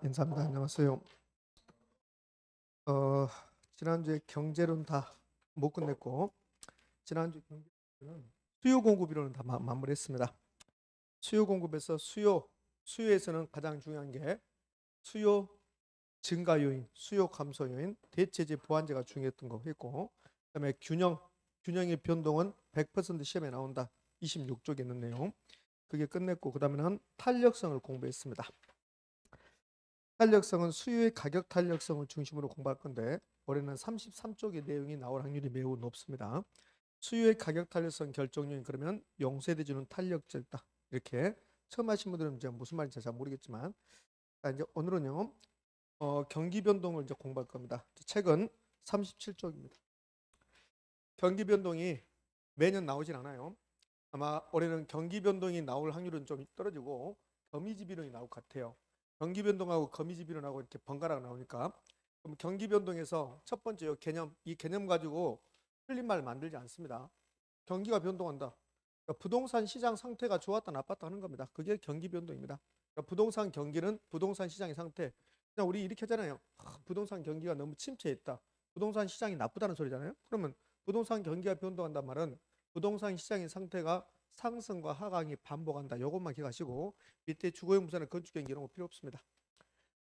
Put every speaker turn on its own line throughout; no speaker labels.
인사합니다. 안녕하세요. 어, 지난주에 경제론 다 못 끝냈고, 지난주 경제는 수요 공급이론은 다 마무리했습니다. 수요 공급에서 수요에서는 가장 중요한 게 수요 증가 요인, 수요 감소 요인, 대체제, 보완제가 중요했던 거 했고, 그다음에 균형의 변동은 100% 시험에 나온다. 26쪽에 있는 내용. 그게 끝냈고, 그다음에는 탄력성을 공부했습니다. 탄력성은 수요의 가격 탄력성을 중심으로 공부할 건데 올해는 33쪽의 내용이 나올 확률이 매우 높습니다. 수요의 가격 탄력성 결정 요인 그러면 용세대 주는 탄력적이다. 이렇게 처음 하신 분들은 이제 무슨 말인지 잘 모르겠지만 이제 오늘은요 경기 변동을 이제 공부할 겁니다. 책은 37쪽입니다. 경기 변동이 매년 나오진 않아요. 아마 올해는 경기 변동이 나올 확률은 좀 떨어지고 거미지 비론이 나올 것 같아요. 경기 변동하고 거미지 비론하고 이렇게 번갈아 나오니까 그럼 경기 변동에서 첫 번째 이 개념 가지고 틀린 말 만들지 않습니다. 경기가 변동한다. 그러니까 부동산 시장 상태가 좋았다 나빴다 하는 겁니다. 그게 경기 변동입니다. 그러니까 부동산 경기는 부동산 시장의 상태. 그냥 우리 이렇게 하잖아요. 부동산 경기가 너무 침체했다. 부동산 시장이 나쁘다는 소리잖아요. 그러면 부동산 경기가 변동한단 말은 부동산 시장의 상태가 상승과 하강이 반복한다. 이것만 기억하시고 밑에 주거용 부산의 건축 경기 이런 거 필요 없습니다.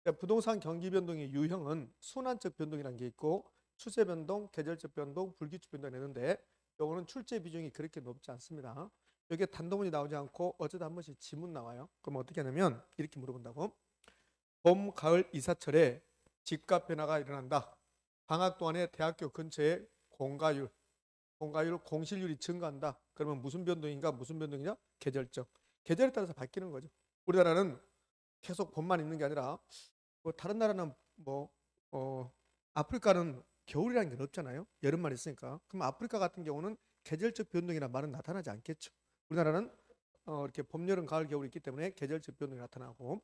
그러니까 부동산 경기 변동의 유형은 순환적 변동이라는 게 있고 추세 변동, 계절적 변동, 불규칙 변동이 있는데 이거는 출제 비중이 그렇게 높지 않습니다. 여기에 단도문이 나오지 않고 어쩌다 한 번씩 지문 나와요. 그럼 어떻게 하냐면 이렇게 물어본다고. 봄, 가을 이사철에 집값 변화가 일어난다. 방학 동안에 대학교 근처에 공가율, 공실률이 증가한다. 그러면 무슨 변동인가? 무슨 변동이냐? 계절적. 계절에 따라서 바뀌는 거죠. 우리나라는 계속 봄만 있는 게 아니라 뭐 다른 나라는 아프리카는 겨울이라는 게 없잖아요. 여름만 있으니까. 그럼 아프리카 같은 경우는 계절적 변동이나 말은 나타나지 않겠죠. 우리나라는 이렇게 봄, 여름, 가을, 겨울이 있기 때문에 계절적 변동이 나타나고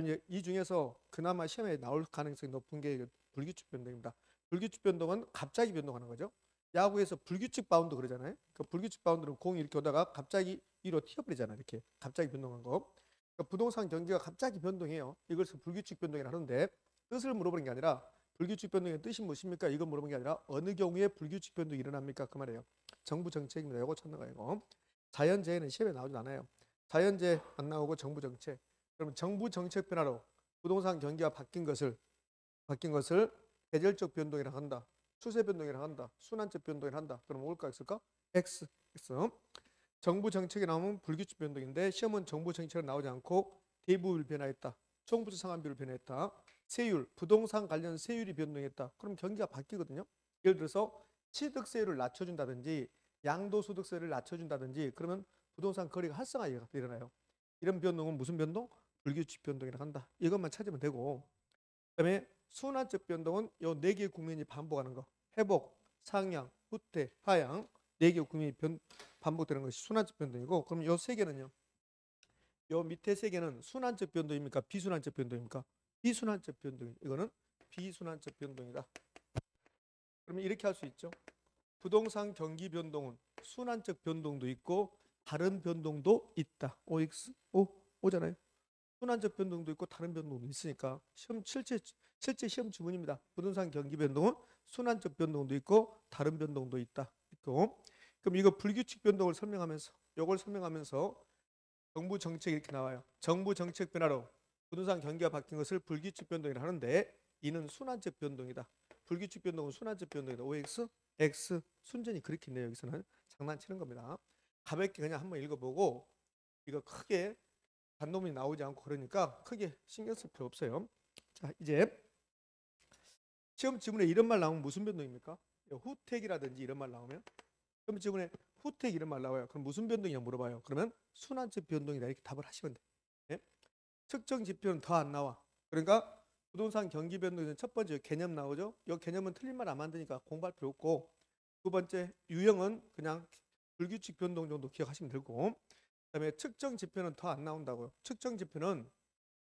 이제 이 중에서 그나마 시험에 나올 가능성이 높은 게 불규칙 변동입니다. 불규칙 변동은 갑자기 변동하는 거죠. 야구에서 불규칙 바운드 그러잖아요. 그 불규칙 바운드는 공이 이렇게 오다가 갑자기 위로 튀어버리잖아요. 이렇게 갑자기 변동한 거. 그러니까 부동산 경기가 갑자기 변동해요. 이것을 불규칙 변동이라 하는데 뜻을 물어보는 게 아니라 불규칙 변동의 뜻이 무엇입니까? 이거 물어보는 게 아니라 어느 경우에 불규칙 변동이 일어납니까? 그 말이에요. 정부 정책입니다. 이거 찾는 거예요. 자연재해는 시험에 나오진 않아요. 자연재해 안 나오고 정부 정책. 그러면 정부 정책 변화로 부동산 경기가 바뀐 것을 계절적 변동이라 한다. 추세 변동이라 한다. 순환적 변동이라 한다. 그럼 뭘까 있을까? X. 정부 정책이 나오면 불규칙 변동인데 시험은 정부 정책이 나오지 않고 대부율 변화했다. 총부채 상환비율 변화했다. 세율, 부동산 관련 세율이 변동했다. 그럼 경기가 바뀌거든요. 예를 들어서 취득세율을 낮춰준다든지 양도소득세를 낮춰준다든지 그러면 부동산 거래가 활성화가 일어나요. 이런 변동은 무슨 변동? 불규칙 변동이라고 한다. 이것만 찾으면 되고 그다음에 순환적 변동은 요 네 개의 국면이 반복하는 거. 회복, 상향, 후퇴, 하향 네 개의 국면이 반복되는 것이 순환적 변동이고 그럼 요 세 개는요. 요 밑에 세 개는 순환적 변동입니까? 비순환적 변동입니까? 비순환적 변동. 이거는 비순환적 변동이다. 그러면 이렇게 할 수 있죠. 부동산 경기 변동은 순환적 변동도 있고 다른 변동도 있다. OX, O잖아요. 순환적 변동도 있고 다른 변동도 있으니까 실제 시험 지문입니다. 부동산 경기 변동은 순환적 변동도 있고 다른 변동도 있다. 있고 그럼 이거 불규칙 변동을 설명하면서 이걸 설명하면서 정부 정책 이렇게 나와요. 정부 정책 변화로 부동산 경기가 바뀐 것을 불규칙 변동이라 하는데 이는 순환적 변동이다. 불규칙 변동은 순환적 변동이다. OX, X 순전히 그렇게 있네요. 여기서는 장난치는 겁니다. 가볍게 그냥 한번 읽어보고 이거 크게 반도문이 나오지 않고 그러니까 크게 신경 쓸 필요 없어요. 자, 이제 시험 지문에 이런 말 나오면 무슨 변동입니까? 후택이라든지 이런 말 나오면 시험 지문에 후택 이런 말 나와요. 그럼 무슨 변동이냐 물어봐요. 그러면 순환적 변동이다 이렇게 답을 하시면 돼요. 예? 측정 지표는 더 안 나와. 그러니까 부동산 경기 변동에는 첫 번째 개념 나오죠. 이 개념은 틀린 말 안 만드니까 공부할 필요 없고 두 번째 유형은 그냥 불규칙 변동 정도 기억하시면 되고 그다음에 측정 지표는 더 안 나온다고요. 측정 지표는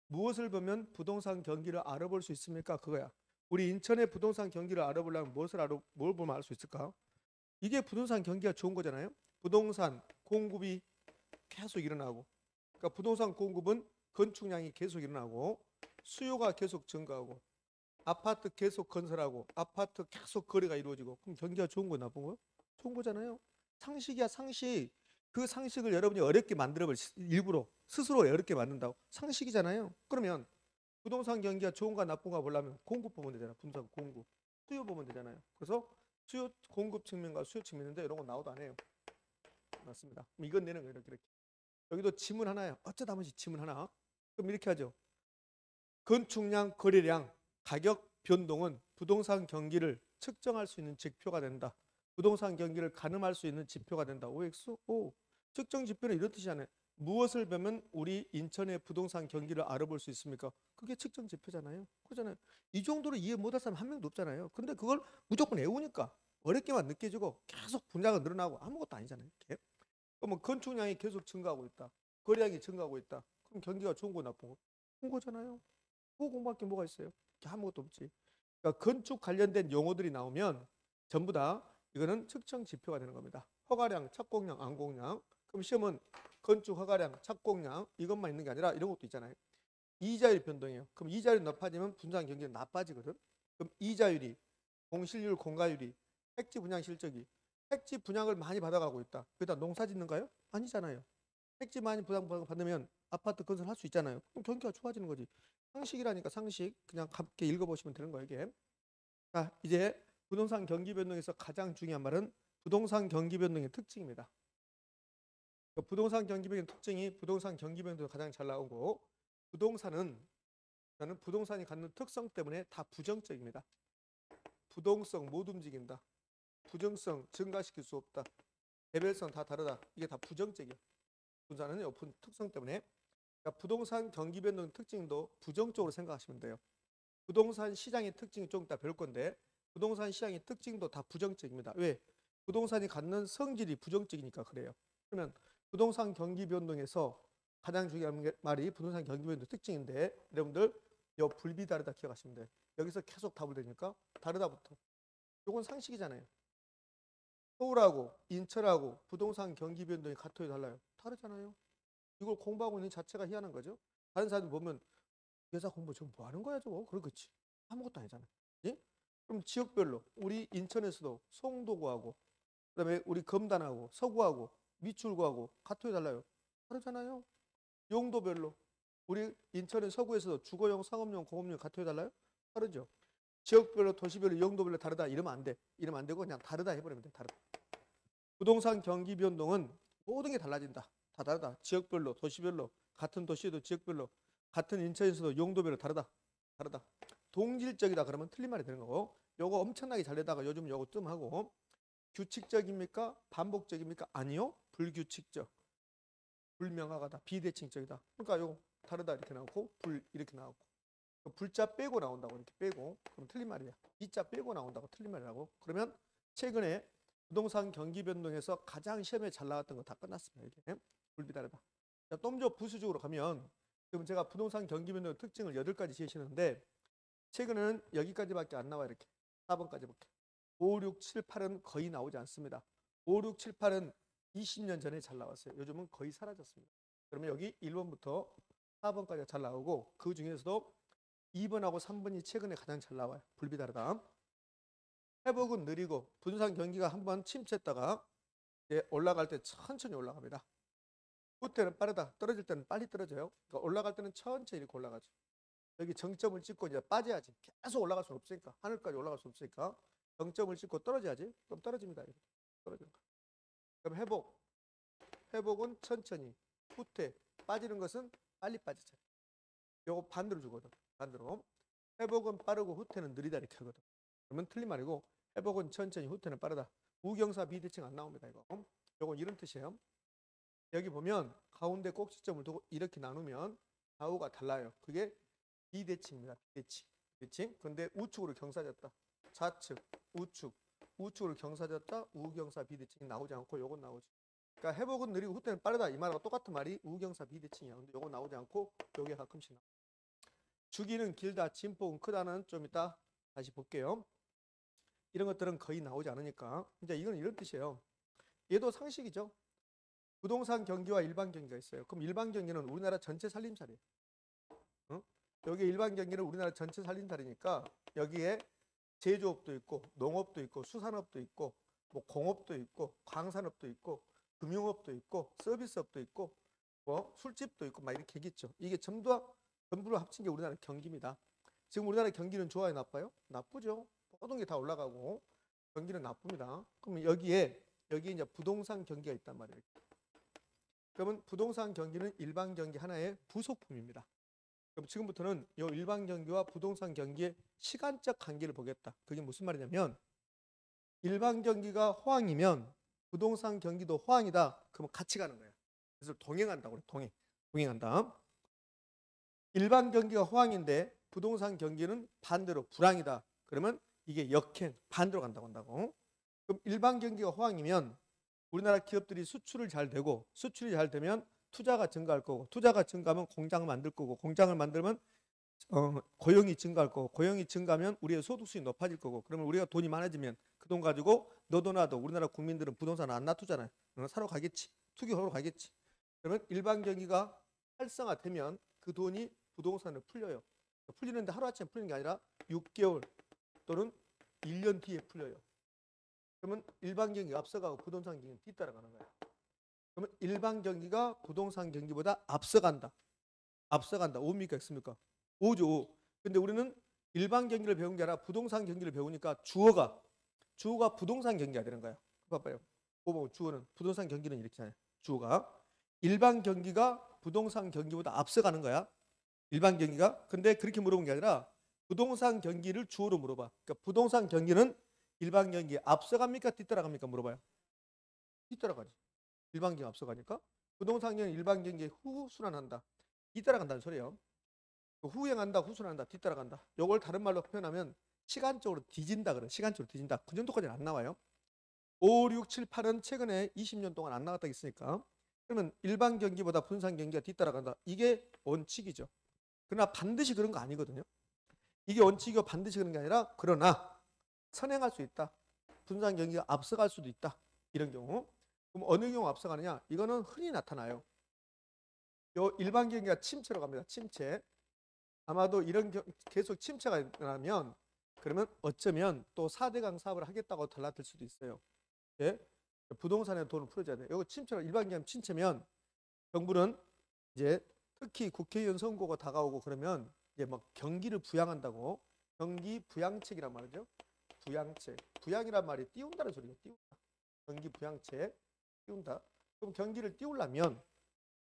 무엇을 보면 부동산 경기를 알아볼 수 있습니까? 그거야. 우리 인천의 부동산 경기를 알아보려면 뭘 보면 알 수 있을까? 이게 부동산 경기가 좋은 거잖아요. 부동산 공급이 계속 일어나고, 그러니까 부동산 공급은 건축량이 계속 일어나고 수요가 계속 증가하고 아파트 계속 건설하고 아파트 계속 거래가 이루어지고 그럼 경기가 좋은 거 나쁜 거? 좋은 거잖아요. 상식이야 상식. 그 상식을 여러분이 어렵게 만들어버리 일부러 스스로 어렵게 만든다고 상식이잖아요. 그러면 부동산 경기가 좋은가 나쁜가 보려면 공급 보면 되잖아. 분석 공급 수요 보면 되잖아요. 그래서 수요 공급 측면과 수요 측면인데 이런 거 나오도 안 해요. 맞습니다. 그럼 이건 내는 거예요. 이렇게 여기도 지문 하나예요. 어쩌다 보지 지문 하나. 그럼 이렇게 하죠. 건축량, 거래량, 가격 변동은 부동산 경기를 측정할 수 있는 지표가 된다. 부동산 경기를 가늠할 수 있는 지표가 된다. OX? 오. 측정 지표는 이런 뜻이잖아요. 무엇을 보면 우리 인천의 부동산 경기를 알아볼 수 있습니까? 그게 측정 지표잖아요. 그렇잖아요. 이 정도로 이해 못할 사람 한 명도 없잖아요. 근데 그걸 무조건 외우니까 어렵게만 느껴지고 계속 분야가 늘어나고 아무것도 아니잖아요. 이렇게. 그러면 건축량이 계속 증가하고 있다. 거래량이 증가하고 있다. 그럼 경기가 좋은 거 나쁜 거? 좋은 거잖아요. 그거 공부할 게 뭐가 있어요? 아무것도 없지. 그러니까 건축 관련된 용어들이 나오면 전부 다 이거는 측정 지표가 되는 겁니다. 허가량, 착공량, 안공량. 그럼 시험은 건축 허가량, 착공량 이것만 있는 게 아니라 이런 것도 있잖아요. 이자율 변동이에요. 그럼 이자율이 높아지면 분산 경기는 나빠지거든. 그럼 이자율이, 공실률, 공가율이, 택지 분양 실적이 택지 분양을 많이 받아가고 있다. 그다 농사 짓는가요? 아니잖아요. 택지 많이 분양 받으면 아파트 건설할 수 있잖아요. 그럼 경기가 좋아지는 거지. 상식이라니까 상식. 그냥 가볍게 읽어보시면 되는 거예요 이게. 자 이제 부동산 경기 변동에서 가장 중요한 말은 부동산 경기 변동의 특징입니다. 부동산 경기 변동의 특징이 부동산 경기 변동에서 가장 잘 나오고 부동산은 부동산이 갖는 특성 때문에 다 부정적입니다. 부동성 못 움직인다. 부정성 증가시킬 수 없다. 개별성 다 다르다. 이게 다 부정적이야. 부동산은 높은 특성 때문에 그러니까 부동산 경기 변동 특징도 부정적으로 생각하시면 돼요. 부동산 시장의 특징이 좀 이따 배울 건데 부동산 시장의 특징도 다 부정적입니다. 왜? 부동산이 갖는 성질이 부정적이니까 그래요. 그러면 부동산 경기 변동에서 가장 중요한 말이 부동산 경기 변동 특징인데 여러분들 요 불비다르다 기억하시면 돼요. 여기서 계속 답을 되니까 다르다부터. 요건 상식이잖아요. 서울하고 인천하고 부동산 경기 변동이 같아요 달라요? 다르잖아요. 이걸 공부하고 있는 자체가 희한한 거죠. 다른 사람들 보면 여자 공부 지금 뭐 하는 거야 저거? 그렇겠지. 아무것도 아니잖아요. 예? 그럼 지역별로 우리 인천에서도 송도구하고 그다음에 우리 검단하고 서구하고 미출구하고 같아요 달라요? 다르잖아요. 용도별로 우리 인천의 서구에서도 주거용, 상업용, 공업용 같아요 달라요? 다르죠. 지역별로 도시별로 용도별로 다르다 이러면 안 돼. 이러면 안 되고 그냥 다르다 해버리면 돼. 다르다. 부동산 경기 변동은 모든 게 달라진다. 다 다르다. 지역별로 도시별로 같은 도시에도 지역별로 같은 인천에서도 용도별로 다르다. 다르다. 동질적이다 그러면 틀린 말이 되는 거고 요거 엄청나게 잘 되다가 요즘 요거 좀 하고 규칙적입니까? 반복적입니까? 아니요. 불규칙적. 불명확하다. 비대칭적이다. 그러니까 요거 다르다 이렇게 나오고 불 이렇게 나오고 불자 빼고 나온다고 이렇게 빼고 그럼 틀린 말이야. 이자 빼고 나온다고 틀린 말이라고. 그러면 최근에 부동산 경기 변동에서 가장 시험에 잘 나왔던 거 다 끝났습니다. 이게 불비다르다. 좀 더 부수적으로 가면 지금 제가 부동산 경기 변동 특징을 8가지 제시했는데 최근에는 여기까지밖에 안 나와 이렇게 4번까지밖에. 5, 6, 7, 8은 거의 나오지 않습니다. 5, 6, 7, 8은 20년 전에 잘 나왔어요. 요즘은 거의 사라졌습니다. 그러면 여기 1번부터 4번까지가 잘 나오고 그 중에서도 2번하고 3번이 최근에 가장 잘 나와요. 불비다르다. 회복은 느리고 부동산 경기가 한번 침체했다가 올라갈 때 천천히 올라갑니다. 후퇴는 빠르다. 떨어질 때는 빨리 떨어져요. 그러니까 올라갈 때는 천천히 이렇게 올라가죠. 여기 정점을 찍고 이제 빠져야지. 계속 올라갈 수 없으니까 하늘까지 올라갈 수 없으니까 정점을 찍고 떨어져야지. 그럼 떨어집니다. 이렇게. 떨어지는 거. 그럼 회복은 천천히. 후퇴 빠지는 것은 빨리 빠지죠. 요거 반대로 주거든. 반대로. 회복은 빠르고 후퇴는 느리다 이렇게 하거든. 그러면 틀린 말이고 회복은 천천히 후퇴는 빠르다. 우경사 비대칭 안 나옵니다. 이거. 요건 이런 뜻이에요. 여기 보면 가운데 꼭지점을 두고 이렇게 나누면 좌우가 달라요. 그게 비대칭입니다. 비대칭. 비대칭. 근데 우측으로 경사졌다. 좌측, 우측, 우측으로 경사졌다. 우경사 비대칭이 나오지 않고 요건 나오죠. 그러니까 회복은 느리고 후퇴는 빠르다. 이 말하고 똑같은 말이 우경사 비대칭이야. 근데 요건 나오지 않고 요게 가끔씩 나와. 주기는 길다. 진폭은 크다는 좀 이따 다시 볼게요. 이런 것들은 거의 나오지 않으니까 이제 이건 이런 뜻이에요. 얘도 상식이죠. 부동산 경기와 일반 경기가 있어요. 그럼 일반 경기는 우리나라 전체 살림살이에요. 어? 여기 일반 경기는 우리나라 전체 살림살이니까 여기에 제조업도 있고 농업도 있고 수산업도 있고 뭐 공업도 있고 광산업도 있고 금융업도 있고 서비스업도 있고 뭐 술집도 있고 막 이렇게 있겠죠. 이게 전부를 합친 게 우리나라 경기입니다. 지금 우리나라 경기는 좋아요, 나빠요? 나쁘죠. 모든 게 다 올라가고 경기는 나쁩니다. 그러면 여기에 이제 부동산 경기가 있단 말이에요. 그러면 부동산 경기는 일반 경기 하나의 부속품입니다. 그럼 지금부터는 이 일반 경기와 부동산 경기의 시간적 관계를 보겠다. 그게 무슨 말이냐면 일반 경기가 호황이면 부동산 경기도 호황이다. 그러면 같이 가는 거야. 그래서 동행한다고 그래. 동행한다. 일반 경기가 호황인데 부동산 경기는 반대로 불황이다. 그러면 이게 역행, 반대로 한다고. 그럼 일반 경기가 호황이면 우리나라 기업들이 수출을 잘 되고 수출이 잘 되면 투자가 증가할 거고 투자가 증가하면 공장을 만들 거고 공장을 만들면 고용이 증가할 거고 고용이 증가하면 우리의 소득수익이 높아질 거고 그러면 우리가 돈이 많아지면 그 돈 가지고 너도 나도 우리나라 국민들은 부동산 안 놔두잖아요. 사러 가겠지. 투기하러 가겠지. 그러면 일반 경기가 활성화되면 그 돈이 부동산을 풀려요. 풀리는데 하루아침에 풀리는 게 아니라 6개월 또는 1년 뒤에 풀려요. 그러면 일반 경기가 앞서가고 부동산 경기는 뒤따라가는 거예요. 그러면 일반 경기가 부동산 경기보다 앞서간다. O입니까? X입니까? O죠. 근데 우리는 일반 경기를 배운 게 아니라 부동산 경기를 배우니까 주어가 부동산 경기가 되는 거예요. 봐봐요. 주어는 부동산 경기는 이렇게 하잖아요. 주어가 일반 경기가 부동산 경기보다 앞서가는 거야. 일반 경기가. 근데 그렇게 물어본 게 아니라 부동산 경기를 주어로 물어봐. 그러니까 부동산 경기는 일반 경기에 앞서갑니까? 뒤따라갑니까? 물어봐요. 뒤따라가지. 일반 경기 앞서가니까. 부동산 경기는 일반 경기에 후순환한다. 뒤따라간다는 소리예요. 후행한다, 후순환한다, 뒤따라간다. 요걸 다른 말로 표현하면 시간적으로 뒤진다 그래. 시간적으로 뒤진다. 그 정도까지는 안 나와요. 5, 6, 7, 8은 최근에 20년 동안 안 나갔다 했으니까 그러면 일반 경기보다 부동산 경기가 뒤따라간다. 이게 원칙이죠. 그러나 반드시 그런 거 아니거든요. 이게 원칙이고 반드시 그런 게 아니라 그러나 선행할 수 있다. 부동산 경기가 앞서갈 수도 있다. 이런 경우. 그럼 어느 경우 앞서가느냐? 이거는 흔히 나타나요. 요 일반 경기가 침체로 갑니다. 침체. 아마도 이런 계속 침체가 일어나면 그러면 어쩌면 또 4대강 사업을 하겠다고 달라들 수도 있어요. 예? 부동산에 돈을 풀어줘야 돼요. 이거 침체로 일반 경기 침체면 정부는 이제 특히 국회의원 선거가 다가오고 그러면 이제 막 경기를 부양한다고 경기 부양책이란 말이죠. 부양책. 부양이란 말이 띄운다는 소리예요. 띄운다. 경기 부양책. 띄운다. 그럼 경기를 띄우려면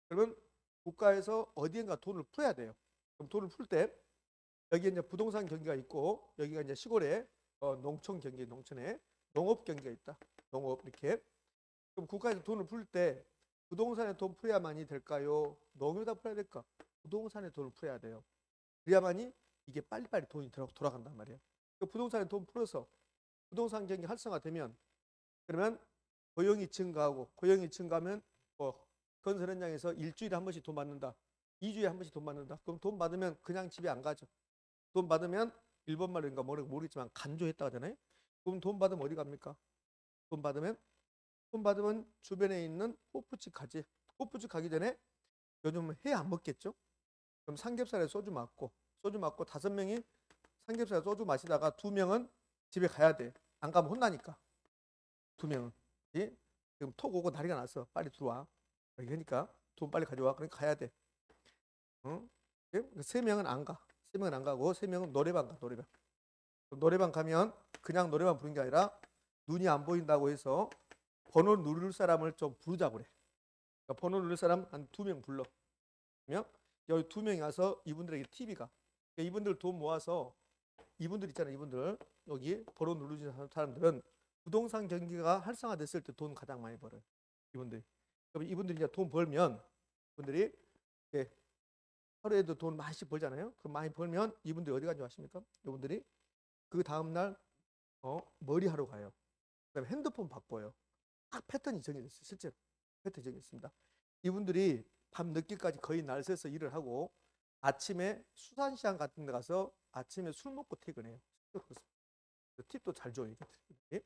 그러면 국가에서 어디엔가 돈을 풀어야 돼요. 그럼 돈을 풀 때 여기 이제 부동산 경기가 있고 여기가 이제 시골에 농촌 경기, 농촌에 농업 경기가 있다. 농업 이렇게. 그럼 국가에서 돈을 풀 때 부동산에 돈 풀어야만이 될까요? 농업에다 풀어야 될까? 부동산에 돈을 풀어야 돼요. 그래야만이 이게 빨리빨리 돈이 돌아간단 말이에요. 그 부동산에 돈 풀어서 부동산 경기 활성화되면 그러면 고용이 증가하고 고용이 증가하면 건설 현장에서 일주일에 한 번씩 돈 받는다. 2주에 한 번씩 돈 받는다. 그럼 돈 받으면 그냥 집에 안 가죠. 돈 받으면 일본 말인가 모르겠지만 간조했다 하잖아요. 그럼 돈 받으면 어디 갑니까? 돈 받으면 주변에 있는 호프집 가지. 호프집 가기 전에 요즘 회 안 먹겠죠? 그럼 삼겹살에 소주 맞고 5명이 삼겹살에 소주 마시다가 2명은 집에 가야 돼. 안 가면 혼나니까. 2명은. 예? 지금 톡 오고 난리가 났어. 빨리 들어와. 그러니까 돈 빨리 가져와. 그러니까 가야 돼. 어? 3명은 안 가. 3명은 안 가고 3명은 노래방 가. 노래방 가면 그냥 노래방 부르는 게 아니라 눈이 안 보인다고 해서 번호 누를 사람을 좀 부르자고 그래. 그러니까 번호 누를 사람 한 2명 불러. 그러면 여기 2명이 와서 이분들에게 TV가. 그러니까 이분들 돈 모아서 이분들 있잖아요. 이분들 여기 번호 누르는 사람들은 부동산 경기가 활성화됐을 때 돈 가장 많이 벌어요. 이분들이. 그럼 이분들이 이제 돈 벌면 이분들이 하루에도 돈 많이씩 벌잖아요. 그럼 많이 벌면 이분들이 어디 가지 아십니까? 이분들이 그 다음날 머리하러 가요. 그다음에 핸드폰 바꿔요. 딱 패턴이 정해졌어요. 실제로 패턴이 정해졌습니다. 이분들이 밤 늦게까지 거의 날 새서 일을 하고 아침에 수산시장 같은 데 가서 아침에 술 먹고 퇴근해요. 팁도 잘 줘요. 이게.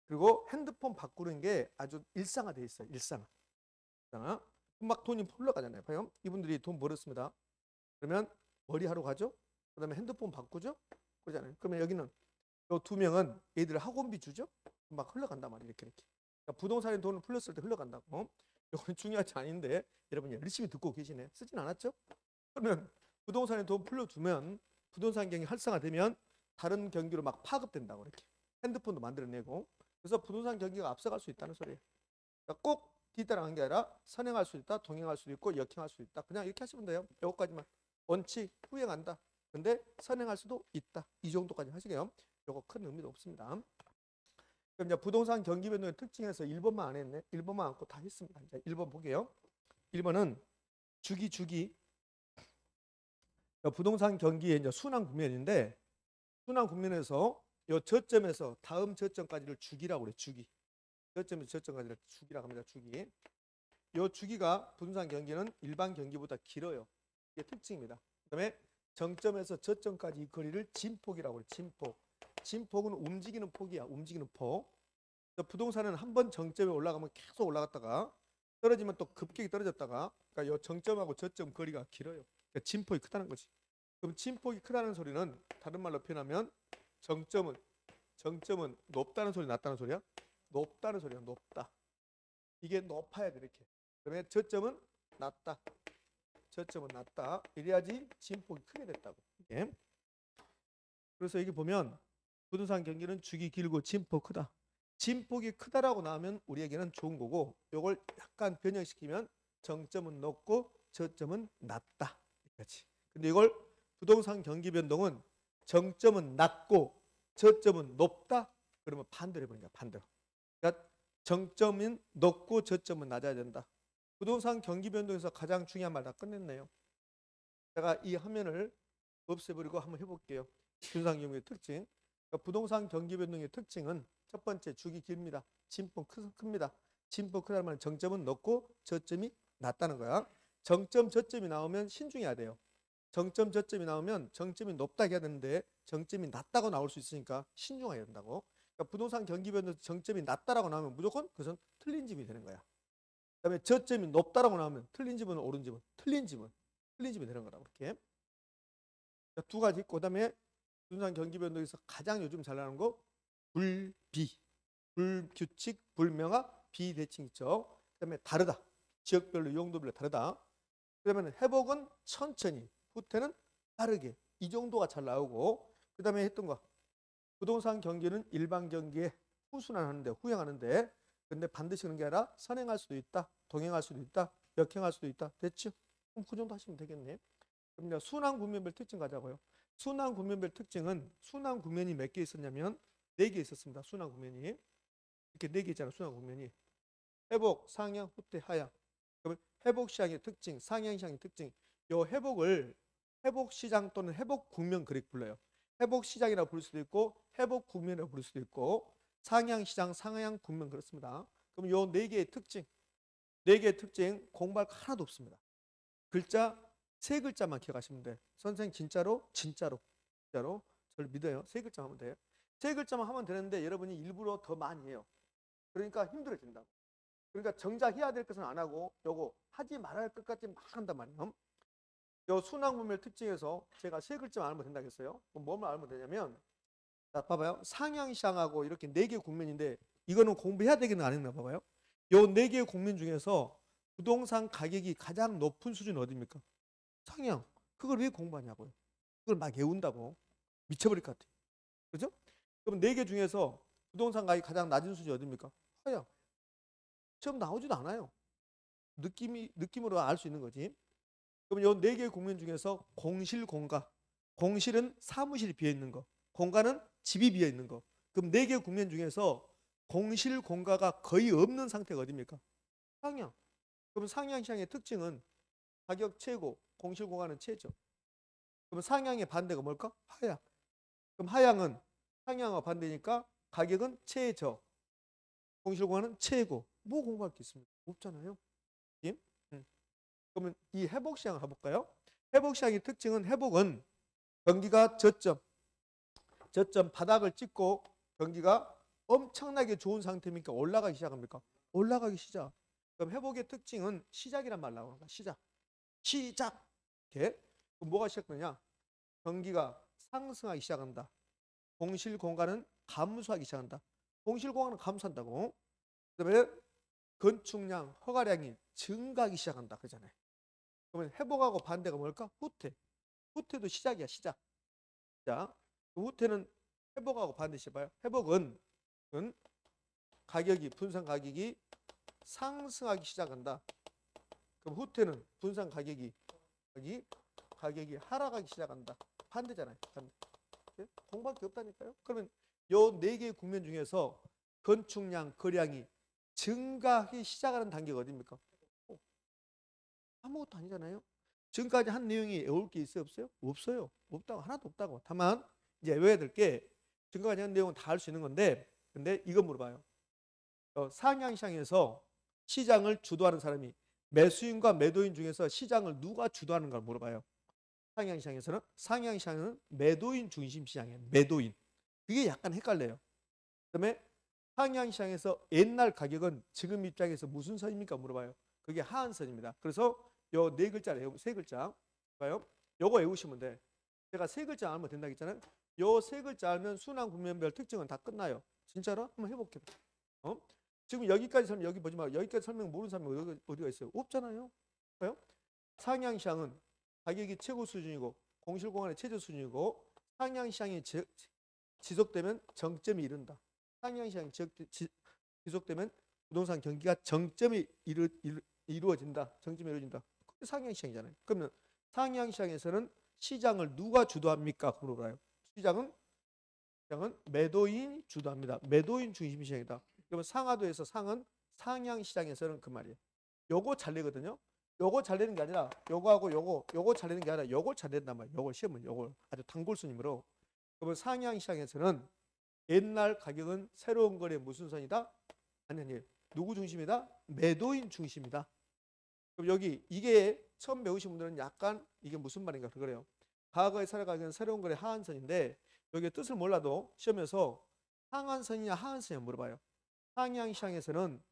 그리고 핸드폰 바꾸는 게 아주 일상화되어 있어요. 일상화. 막 돈이 흘러가잖아요. 봐요. 이분들이 돈 벌었습니다. 그러면 머리 하러 가죠. 그다음에 핸드폰 바꾸죠. 그러잖아요. 그러면 여기는 요 두 명은 얘들 학원비 주죠. 막 흘러간단 말이에요. 이렇게. 그러니까 부동산에 돈을 풀렸을 때 흘러간다고. 이거는 중요하지 않은데 여러분 열심히 듣고 계시네. 쓰진 않았죠? 그러면 부동산에 돈 풀려주면 부동산 경기 활성화되면 다른 경기로 막 파급된다고 이렇게. 핸드폰도 만들어내고. 그래서 부동산 경기가 앞서갈 수 있다는 소리예요. 그러니까 꼭 뒤따라가는 게 아니라 선행할 수 있다, 동행할 수도 있고 역행할 수도 있다. 그냥 이렇게 하시면 돼요. 요거까지만. 원칙 후행한다. 근데 선행할 수도 있다. 이 정도까지 하시게요. 요거 큰 의미도 없습니다. 그럼 이제 부동산 경기 변동의 특징에서 1번만 안 했네. 1번만 안고 다 했습니다. 이제 1번 볼게요. 1번은 주기. 부동산 경기의 이제 순환 국면인데 순환 국면에서 요 저점에서 다음 저점까지를 주기라고 그래. 주기. 저점에서 저점까지를 주기라고 합니다. 주기. 요 주기가 부동산 경기는 일반 경기보다 길어요. 이게 특징입니다. 그다음에 정점에서 저점까지 이 거리를 진폭이라고 해요. 진폭. 진폭은 움직이는 폭이야. 움직이는 폭. 부동산은 한번 정점에 올라가면 계속 올라갔다가 떨어지면 또 급격히 떨어졌다가 그러니까 요 정점하고 저점 거리가 길어요. 그러니까 진폭이 크다는 거지. 그럼 진폭이 크다는 소리는 다른 말로 표현하면 정점은 높다는 소리 낮다는 소리야? 높다는 소리야. 높다. 이게 높아야 돼 이렇게. 그러면 저점은 낮다. 저점은 낮다. 이래야지 진폭이 크게 됐다고. 예. 그래서 여기 보면 부동산 경기는 주기 길고 진폭 크다. 진폭이 크다라고 나오면 우리에게는 좋은 거고 이걸 약간 변형시키면 정점은 높고 저점은 낮다. 그렇지. 근데 이걸 부동산 경기 변동은 정점은 낮고 저점은 높다. 그러면 반대로 해버린 거야. 반대로. 그러니까 정점은 높고 저점은 낮아야 된다. 부동산 경기 변동에서 가장 중요한 말 다 끝냈네요. 제가 이 화면을 없애버리고 한번 해볼게요. 부동산 경기의 특징. 그러니까 부동산 경기 변동의 특징은 첫 번째 주기 길입니다. 진폭 큽니다. 진폭 크다는 말은 정점은 높고 저점이 낮다는 거야. 정점 저점이 나오면 신중해야 돼요. 정점 저점이 나오면 정점이 높다고 해야 되는데 정점이 낮다고 나올 수 있으니까 신중해야 된다고. 그러니까 부동산 경기 변동에서 정점이 낮다라고 나오면 무조건 그것은 틀린 집이 되는 거야. 그다음에 저점이 높다라고 나오면 틀린 집은 옳은 집은 틀린 집이 되는 거라고. 이렇게 두 가지 있고 그다음에 부동산 경기 변동에서 가장 요즘 잘 나가는 거 불규칙, 불명화, 비대칭 있죠. 그다음에 다르다. 지역별로 용도별로 다르다. 그다음에 회복은 천천히, 후퇴는 빠르게. 이 정도가 잘 나오고 그다음에 했던 거 부동산 경기는 일반 경기에 후순환하는데 후행하는데 근데 반드시 그런 게 아니라 선행할 수도 있다. 동행할 수도 있다. 역행할 수도 있다. 됐죠? 그럼 그 정도 하시면 되겠네. 그럼 이제 순환 국면별 특징 가자고요. 순환 국면별 특징은 순환 국면이 몇 개 있었냐면 4개 있었습니다. 순환 국면이. 이렇게 4개 있잖아. 순환 국면이. 회복, 상향, 후퇴, 하향. 그러면 회복 시장의 특징, 상향 시장의 특징. 요 회복을 회복 시장 또는 회복 국면 그렇게 불러요. 회복 시장이라고 부를 수도 있고 회복 국면이라고 부를 수도 있고 상향 시장, 상향 국면 그렇습니다. 그럼 요 4개의 특징. 4개의 특징 공부할 거 하나도 없습니다. 글자 3글자만 기억하시면 돼. 선생님 진짜로 저를 믿어요. 3글자만 하면 돼요. 3글자만 하면 되는데 여러분이 일부러 더 많이 해요. 그러니까 힘들어진다고. 그러니까 정작 해야 될 것은 안 하고 요거 하지 말아야 할 것까지 막 한단 말이에요. 요 순환구별 특징에서 제가 3글자만 알면 된다고 했어요. 그럼 뭐만 알면 되냐면 자 봐봐요. 상향시장하고 이렇게 4개 국면인데 이거는 공부해야 되겠는 안 했나 봐봐요. 요 4개의 국면 중에서 부동산 가격이 가장 높은 수준은 어디입니까? 상향. 그걸 왜 공부하냐고요. 그걸 막 외운다고. 미쳐버릴 것 같아요. 그죠? 그럼 4개 중에서 부동산 가격이 가장 낮은 수준이 어디입니까? 하향. 시험 나오지도 않아요. 느낌으로 알 수 있는 거지. 그럼 요 4개의 국면 중에서 공실, 공가. 공실은 사무실이 비어있는 거. 공가는 집이 비어있는 거. 그럼 4개의 국면 중에서 공실, 공가가 거의 없는 상태가 어디입니까? 상향. 그럼 상향 시장의 특징은 가격 최고, 공실, 공가는 최저. 그럼 상향의 반대가 뭘까? 하향. 그럼 하향은 상향과 반대니까 가격은 최저, 공실, 공가는 최고. 뭐 공부할 게 있습니까? 없잖아요. 예? 그러면 이 회복 시장을 가볼까요? 회복 시장의 특징은 회복은 경기가 저점 바닥을 찍고 경기가 엄청나게 좋은 상태입니까? 올라가기 시작합니까? 올라가기 시작. 그럼 회복의 특징은 시작이란 말 나오는 거야. 시작. 이렇게 그럼 뭐가 시작되냐? 경기가 상승하기 시작한다. 공실 공간은 감소하기 시작한다. 공실 공간은 감소한다고. 그다음에 건축량, 허가량이 증가하기 시작한다. 그잖아요. 그러면 회복하고 반대가 뭘까? 후퇴. 후퇴도 시작이야, 시작. 자, 후퇴는 회복하고 반드시 봐요. 회복은 가격이 분산 가격이 상승하기 시작한다. 그럼 후퇴는 분산 가격이 하락하기 시작한다. 반대잖아요. 반대. 공밖에 없다니까요. 그러면 요 네 개의 국면 중에서 건축량, 거량이 증가하기 시작하는 단계가 어디입니까? 아무것도 아니잖아요. 지금까지 한 내용이 외울 게 있어요, 없어요? 없어요. 없다고, 하나도 없다고. 다만 이제 외워야 될 게 지금까지 한 내용은 다 할 수 있는 건데, 근데 이거 물어봐요. 상향시장에서 시장을 주도하는 사람이 매수인과 매도인 중에서 시장을 누가 주도하는가 물어봐요. 상향시장은 매도인 중심 시장이에요. 매도인. 그게 약간 헷갈려요. 그다음에 상향시장에서 옛날 가격은 지금 입장에서 무슨 선입니까 물어봐요. 그게 하한선입니다. 그래서 요 네 글자래요. 세 글자. 봐요. 요거 외우시면 돼. 제가 세 글자 알면 된다고 했잖아요. 요 세 글자 알면 순환 국면별 특징은 다 끝나요. 진짜로? 한번 해볼게요. 지금 여기까지 설명, 여기 보지 말고 여기까지 설명 모르는 사람이 어디가 있어요? 없잖아요. 봐요. 상향시장은 가격이 최고 수준이고 공실공간의 최저 수준이고 상향시장이 지속되면 정점이 이른다. 상향시장이 지속되면 부동산 경기가 정점이 이루어진다. 정점이 이루어진다. 그게 상향시장이잖아요. 그러면 상향시장에서는 시장을 누가 주도합니까? 물어봐요. 시장은 매도인이 주도합니다. 매도인 중심 시장이다. 그러면 상하도에서 상은 상향시장에서는 그 말이에요. 요거 잘 내거든요. 요거 잘 내는 게 아니라 요거하고 요거 잘 내는 게 아니라 요걸 잘 낸단 말이에요. 요걸 시험은 요걸 아주 단골순이므로. 그러면 상향시장에서는 옛날 가격은 새로운 거래 무슨 선이다? 아니 누구 중심이다? 매도인 중심이다. 그럼 여기 이게 처음 배우신 분들은 약간 이게 무슨 말인가 그래요. 과거의 사례 가격은 새로운 거래 하한선인데 여기 뜻을 몰라도 시험에서 상한선이냐 하한선이냐 물어봐요. 상향시장에서는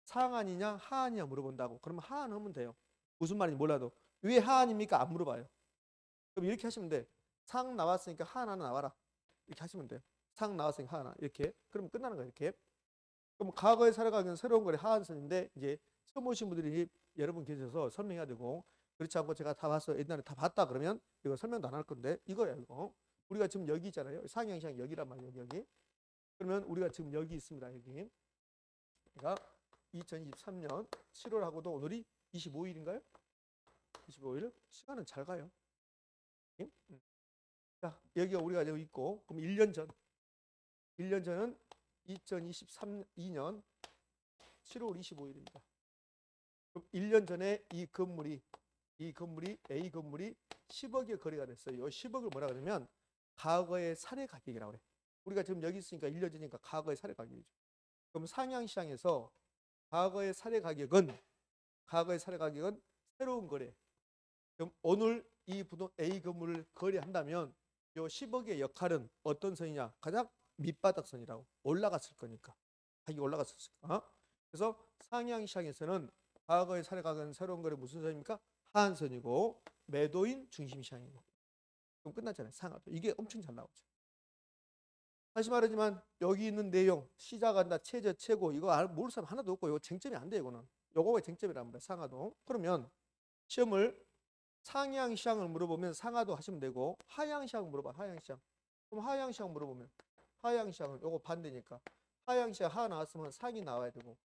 상한이냐 하한이냐 물어본다고. 그러면 하한 하면 돼요. 무슨 말인지 몰라도. 왜 하한입니까? 안 물어봐요. 그럼 이렇게 하시면 돼. 상 나왔으니까 하한 하나 나와라. 이렇게 하시면 돼요. 상 나왔으니까 하나 이렇게. 그러면 끝나는 거예요. 이렇게. 그럼 과거의 사례 가격은 새로운 거래 하한선인데 이제 처음 오신 분들이 여러분 계셔서 설명해야 되고 그렇지 않고 제가 다 봤어 옛날에 다 봤다 그러면 이거 설명도 안 할 건데 이거야 이거. 우리가 지금 여기 있잖아요. 상향시장 여기란 말이에요. 여기. 그러면 우리가 지금 여기 있습니다. 여기. 그러니까 2023년 7월하고도 오늘이 25일인가요? 25일? 시간은 잘 가요. 자, 여기가 우리가 여기 있고 그럼 1년 전. 1년 전은 2023년 7월 25일입니다. 그럼 1년 전에 이 건물이 A 건물이 10억에 거래가 됐어요. 10억을 뭐라 그러면 과거의 사례 가격이라고 그래. 우리가 지금 여기 있으니까 1년 전이니까 과거의 사례 가격이죠. 그럼 상향시장에서 과거의 사례 가격은 새로운 거래. 그럼 오늘 이 A 건물을 거래한다면 요 10억의 역할은 어떤 선이냐? 가장 밑바닥선이라고. 올라갔을 거니까. 가격이 올라갔었을까? 그래서 상향시장에서는 과거의 사례 가격은 새로운 거래 무슨 선입니까? 하한선이고 매도인 중심 시장이고. 그럼 끝났잖아요. 상하도. 이게 엄청 잘 나오죠. 다시 말하지만 여기 있는 내용 시작한다 최저 최고 이거 모를 사람 하나도 없고 이거 쟁점이 안 돼. 이거는 요거가 쟁점이란 말이야. 상하도. 그러면 시험을 상향시장을 물어보면 상하도 하시면 되고 하향시장 물어봐. 하향시장. 그럼 하향시장 물어보면 하향시장은 요거 반대니까 하향시장 하 나왔으면 상이 나와야 되고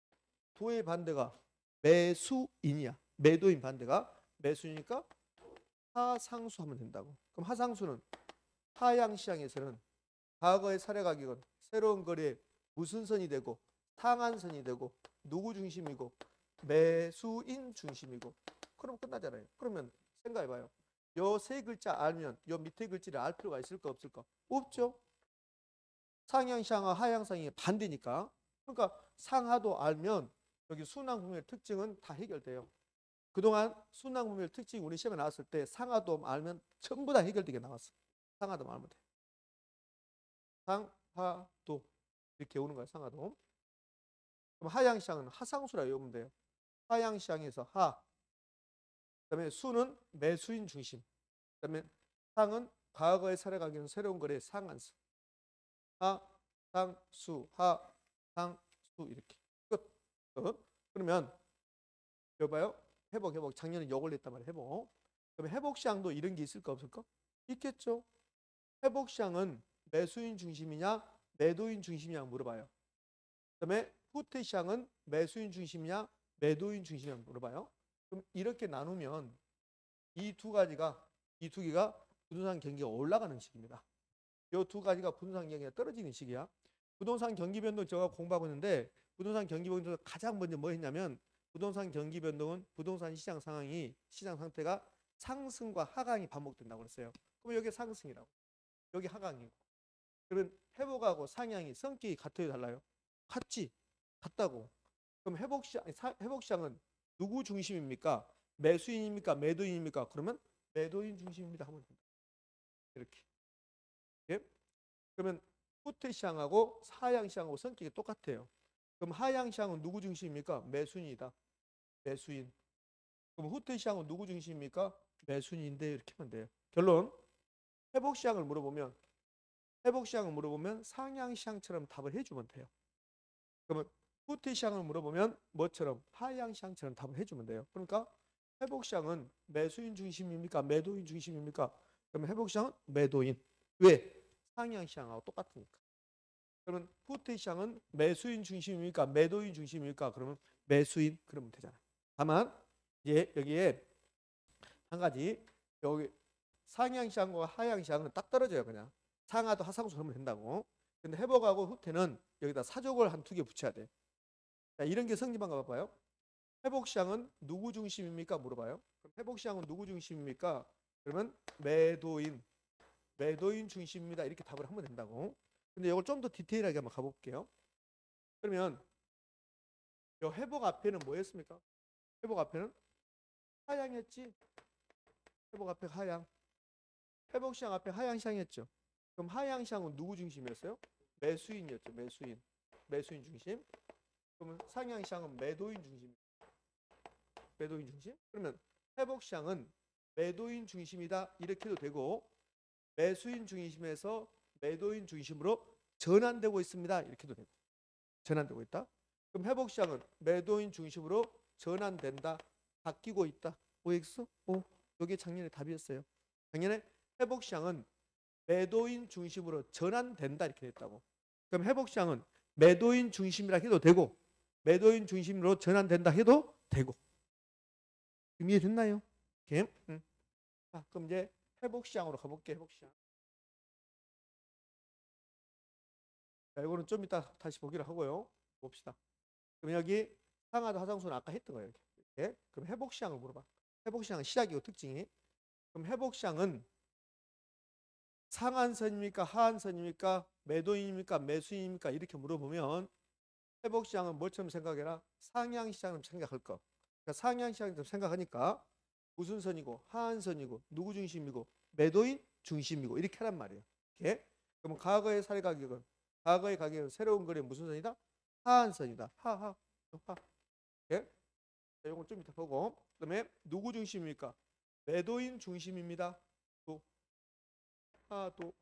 도의 반대가 매수인이야. 매도인 반대가 매수니까 하상수 하면 된다고. 그럼 하상수는 하향시장에서는 과거의 사례 가격은 새로운 거래에 무슨 선이 되고 상한선이 되고 누구 중심이고 매수인 중심이고 그럼 끝나잖아요. 그러면 생각해봐요. 요 세 글자 알면 요 밑에 글자를 알 필요가 있을까 없을까? 없죠. 상향시장과 하향시장이 반대니까. 그러니까 상하도 알면 여기 순환국면의 특징은 다 해결돼요. 그동안 순환국면의 특징이 우리 시험에 나왔을 때 상하도 알면 전부 다 해결되게 나왔어. 상하도 알면 돼. 상하도 이렇게 오는 거야. 상하도. 그럼 하향시장은 하상수라 외우면 돼요. 하향시장에서 하. 그다음에 수는 매수인 중심. 그다음에 상은 과거의 살아가기는 새로운 거래의 상한수. 하, 상, 수, 하, 상, 수 이렇게. 끝. 그러면 여봐요. 회복. 작년에 요걸 냈단 말이에요. 회복. 그럼 회복시장도 이런 게 있을까 없을까? 있겠죠. 회복시장은 매수인 중심이냐 매도인 중심이냐 물어봐요. 그다음에 후퇴시장은 매수인 중심이냐 매도인 중심이냐 물어봐요. 그럼 이렇게 나누면 이 두 개가 부동산 경기가 올라가는 시기입니다. 이 두 가지가 부동산 경기가 떨어지는 시기야. 부동산 경기 변동 제가 공부하고 있는데 부동산 경기 변동 가장 먼저 뭐 했냐면 부동산 경기 변동은 부동산 시장 상태가 상승과 하강이 반복된다고 그랬어요. 그럼 여기 상승이라고. 여기 하강이고. 그러면 회복하고 상향이 성격이 같아요, 달라요? 같지. 같다고. 그럼 회복시장은 누구 중심입니까? 매수인입니까? 매도인입니까? 그러면 매도인 중심입니다 하면 된다. 이렇게. 예? 그러면 후퇴시장하고 하향시장하고 성격이 똑같아요. 그럼 하향시장은 누구 중심입니까? 매수인이다. 매수인. 그럼 후퇴시장은 누구 중심입니까? 매수인인데 이렇게 하면 돼요. 결론. 회복시장을 물어보면 상향시장처럼 답을 해주면 돼요. 그러면 후퇴시장을 물어보면 뭐처럼? 하향시장처럼 답을 해주면 돼요. 그러니까 회복시장은 매수인 중심입니까? 매도인 중심입니까? 그러면 회복시장은 매도인. 왜? 상향시장하고 똑같으니까. 그러면 후퇴시장은 매수인 중심입니까? 매도인 중심입니까? 그러면 매수인 그러면 되잖아요. 다만 이제 여기에 한 가지 여기 상향시장과 하향시장은 딱 떨어져요. 그냥 상하도 하상수 하면 된다고. 근데 회복하고 후퇴는 여기다 사족을 한 2개 붙여야 돼. 자, 이런 게 성립한가 봐봐요. 회복시장은 누구 중심입니까? 물어봐요. 그럼 회복시장은 누구 중심입니까? 그러면 매도인 중심입니다. 이렇게 답을 하면 된다고. 근데 이걸 좀 더 디테일하게 한번 가볼게요. 그러면 이 회복 앞에는 뭐였습니까? 회복 앞에는 하향했지. 회복 앞에 하향. 회복시장 앞에 하향시장이었죠. 그럼 하향시장은 누구 중심이었어요? 매수인이었죠. 매수인 중심. 그러면 상향시장은 매도인 중심. 그러면 회복시장은 매도인 중심이다. 이렇게 해도 되고 매수인 중심에서 매도인 중심으로 전환되고 있습니다. 이렇게 해도 되고. 전환되고 있다. 그럼 회복시장은 매도인 중심으로 전환된다. 바뀌고 있다. OX? 오. 이게 작년에 답이었어요. 작년에 회복시장은 매도인 중심으로 전환된다. 이렇게 됐다고. 그럼 회복시장은 매도인 중심이라 해도 되고 매도인 중심으로 전환된다 해도 되고. 이해됐나요? 오케이. 자, 그럼 이제 회복시장으로 가볼게. 회복시장. 자, 이거는 좀 이따 다시 보기로 하고요. 봅시다. 그럼 여기 상하도 하상수는 아까 했던 거예요. 이렇게. 그럼 회복시장을 물어봐. 회복시장은 시작이고 특징이. 그럼 회복시장은 상한선입니까? 하한선입니까? 매도인입니까? 매수인입니까? 이렇게 물어보면 회복시장은 뭐처럼 생각해라? 상향시장처럼 생각할 거. 그러니까 상향시장처럼 생각하니까 무슨 선이고 하한선이고 누구 중심이고 매도인 중심이고 이렇게 하란 말이에요. 이렇게. 그러면 과거의 새로운 거래 무슨 선이다? 하한선이다. 하하. 이렇게. 자, 이건 좀 이따 보고. 그다음에 누구 중심입니까? 매도인 중심입니다. 또 하도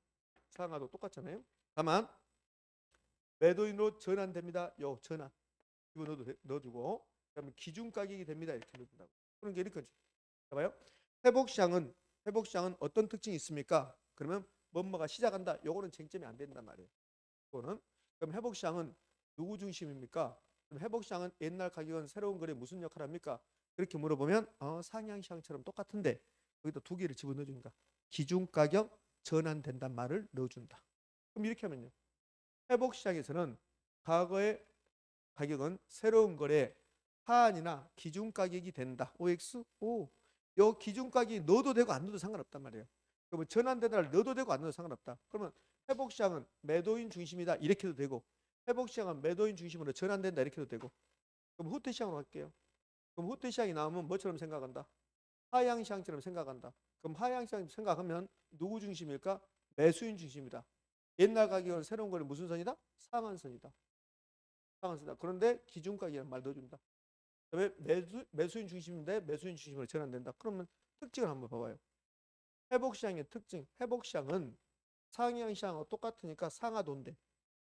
상하도 똑같잖아요. 다만 매도인으로 전환됩니다. 요 전환. 이거 넣어주고 그다음에 기준 가격이 됩니다. 이렇게 넣어준다고. 그런 게 이렇게 봐요. 회복시장은 어떤 특징이 있습니까? 그러면 뭐뭐가 시작한다. 요거는 쟁점이 안 된단 말이에요. 그거는. 그럼 회복시장은 누구 중심입니까? 그럼 회복시장은 옛날 가격은 새로운 거래에 무슨 역할을 합니까? 그렇게 물어보면 상향시장처럼 똑같은데 여기다 2개를 집어넣어 준다. 기준 가격 전환된단 말을 넣어준다. 그럼 이렇게 하면요. 회복시장에서는 과거의 가격은 새로운 거래 하한이나 기준 가격이 된다. OX? 오. 요 기준 가격이 넣어도 되고 안 넣어도 상관없단 말이에요. 그러면 전환되다를 넣어도 되고 안 넣어도 상관없다. 그러면 회복시장은 매도인 중심이다. 이렇게 해도 되고 회복시장은 매도인 중심으로 전환된다. 이렇게 해도 되고 그럼 후퇴시장으로 갈게요. 그럼 후퇴시장이 나오면 뭐처럼 생각한다? 하향시장처럼 생각한다. 그럼 하향시장 생각하면 누구 중심일까? 매수인 중심이다. 옛날 가격은 새로운 거래 무슨 선이다? 상한선이다. 그런데 기준 가격이라는 말 넣어준다. 그다음에 매수인 중심인데 매수인 중심으로 전환된다. 그러면 특징을 한번 봐봐요. 회복시장의 특징. 회복시장은 상향시장하고 똑같으니까 상하도인데.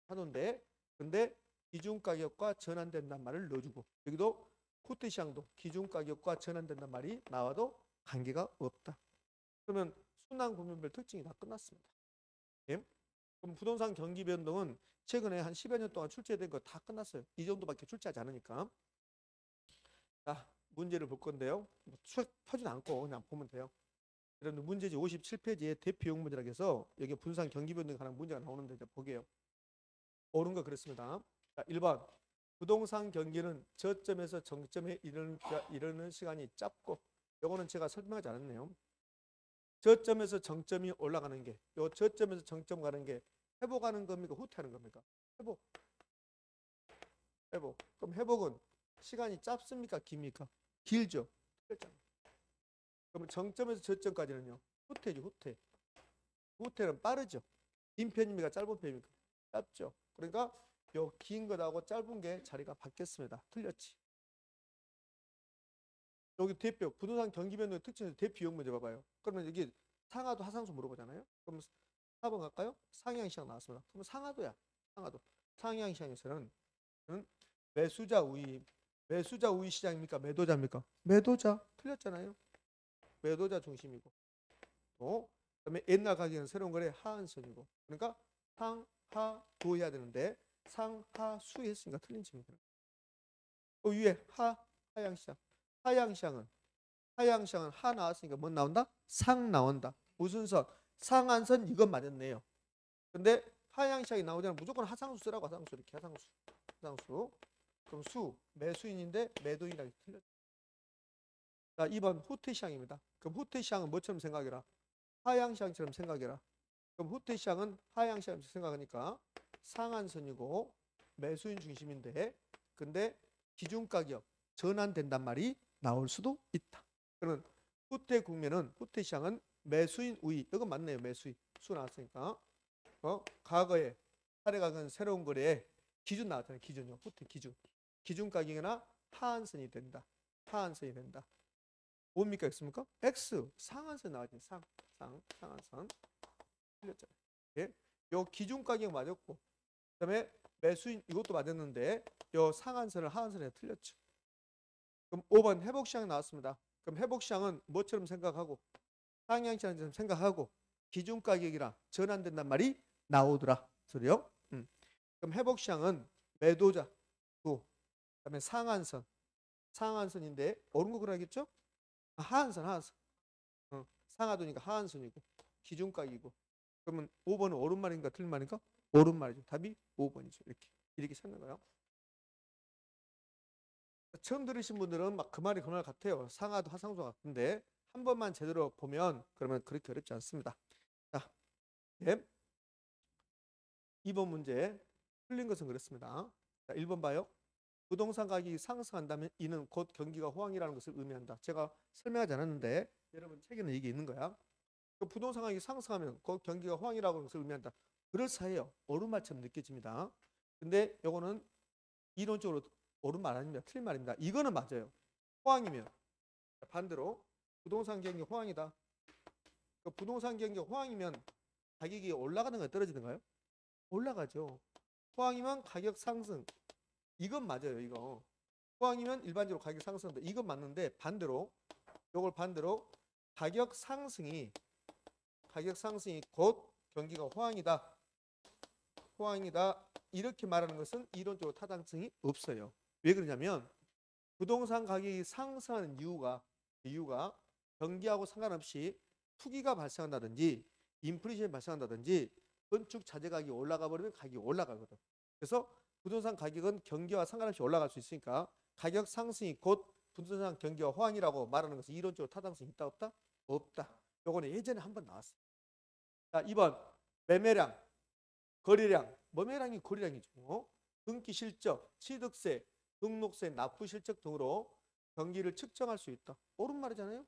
하도인데 근데 기준가격과 전환된단 말을 넣어주고 여기도 후퇴시장도 기준가격과 전환된단 말이 나와도 관계가 없다. 그러면 순환구매별 특징이 다 끝났습니다. 예? 그럼 부동산 경기 변동은 최근에 한 10여 년 동안 출제된 거 다 끝났어요. 이 정도밖에 출제하지 않으니까. 자, 문제를 볼 건데요. 펴진 않고 그냥 보면 돼요. 여러분 문제지 57페이지에 대표용 문제라고 해서 여기 부동산 경기 변동에 관한 문제가 나오는데 이제 보게요. 옳은 거 그렇습니다. 자, 1번. 부동산 경기는 저점에서 정점에 이르는 시간이 짧고 요거는 제가 설명하지 않았네요. 저점에서 정점이 올라가는 게 요 저점에서 정점 가는 게 회복하는 겁니까? 후퇴하는 겁니까? 회복. 회복. 그럼 회복은 시간이 짧습니까? 깁니까? 길죠. 틀렸잖아요. 그러면 정점에서 저점까지는요. 후퇴죠. 후퇴. 후퇴는 빠르죠. 긴 편입니까? 짧은 편입니까? 짧죠. 그러니까 요 긴 것하고 짧은 게 자리가 바뀌었습니다. 틀렸지. 여기 대표 부동산 경기 변동의 특징에서 대표 용 문제 봐봐요. 그러면 여기 상하도 하상수 물어보잖아요. 그럼 4번 갈까요? 상향시장 나왔습니다. 그러면 상하도야. 상하도. 상향시장에서는 매수자 우위 시장입니까? 매도자입니까? 매도자. 틀렸잖아요. 매도자 중심이고. 또 그다음에 옛날 가격은 새로운 거래 하한선이고. 그러니까 상하도 해야 되는데 상하수 했으니까 틀린 질문이다. 위에 하향시장. 하향시장은 하 나왔으니까 뭐 나온다? 상 나온다. 무슨 선? 상한선 이건 맞았네요. 근데 하향시장이 나오잖아. 무조건 하상수 쓰라고. 하상수 이렇게 하상수. 그럼 수 매수인인데 매도인이라고 틀렸죠. 자, 2번 후퇴시장입니다. 그럼 후퇴시장은 뭐처럼 생각해라? 하향시장처럼 생각해라. 그럼 후퇴시장은 하향시장처럼 생각하니까 상한선이고 매수인 중심인데 근데 기준가격 전환된단 말이 나올 수도 있다. 그러면 후퇴 국면은 후퇴시장은 매수인 우위. 이건 맞네요. 매수인. 수 나왔으니까. 과거에 사례가격은 새로운 거래에 기준 나왔잖아요. 기준요. 후퇴 기준. 기준 가격이나 하한선이 된다. 하한선이 된다. 뭡니까? X입니까? X. 상한선 나왔지. 상한선. 틀렸잖아요. 예? 요 기준 가격 맞았고 그다음에 매수인 이것도 맞았는데 요 상한선을 하한선에 틀렸죠. 그럼 5번 회복시장 나왔습니다. 그럼 회복시장은 뭐처럼 생각하고 상향시장처럼 생각하고 기준가격이랑 전환된단 말이 나오더라. 소리요. 그럼 회복시장은 매도자 또 그다음에 상한선인데 옳은 거 그러겠죠? 하한선. 상하도니까 하한선이고 기준가격이고 그러면 5번은 옳은 말인가 틀린 말인가? 옳은 말이죠. 답이 5번이죠. 이렇게 찾는 거예요. 처음 들으신 분들은 막 그 말이 그 말 같아요. 상하도 하상도 같은데 한 번만 제대로 보면 그러면 그렇게 어렵지 않습니다. 자, 네. 2번 문제 틀린 것은 그렇습니다. 자, 1번 봐요. 부동산 가격이 상승한다면 이는 곧 경기가 호황이라는 것을 의미한다. 제가 설명하지 않았는데 여러분 책에는 이게 있는 거야. 그 부동산 가격이 상승하면 곧 경기가 호황이라는 것을 의미한다. 그럴싸해요. 옳은 말처럼 느껴집니다. 근데 요거는 이론적으로 옳은 말 아닙니다. 틀린 말입니다. 이거는 맞아요. 호황이면 반대로 부동산 경기 호황이다. 그 부동산 경기 호황이면 가격이 올라가는 거야 떨어지는가요? 올라가죠. 호황이면 가격 상승. 이건 맞아요. 이거. 호황이면 일반적으로 가격 상승한다. 이건 맞는데 반대로 이걸 반대로 가격 상승이 곧 경기가 호황이다. 이렇게 말하는 것은 이론적으로 타당성이 없어요. 왜 그러냐면 부동산 가격이 상승하는 이유가 경기하고 상관없이 투기가 발생한다든지 인플레이션이 발생한다든지 건축 자재 가격이 올라가 버리면 가격이 올라가거든. 그래서 부동산 가격은 경기와 상관없이 올라갈 수 있으니까 가격 상승이 곧 부동산 경기와 호황이라고 말하는 것은 이론적으로 타당성이 있다 없다? 없다. 요거는 예전에 한번 나왔어요. 자, 2번 매매량, 거래량, 매매량이 거래량이죠. 등기 실적, 취득세, 등록세, 납부 실적 등으로 경기를 측정할 수 있다. 옳은 말이잖아요.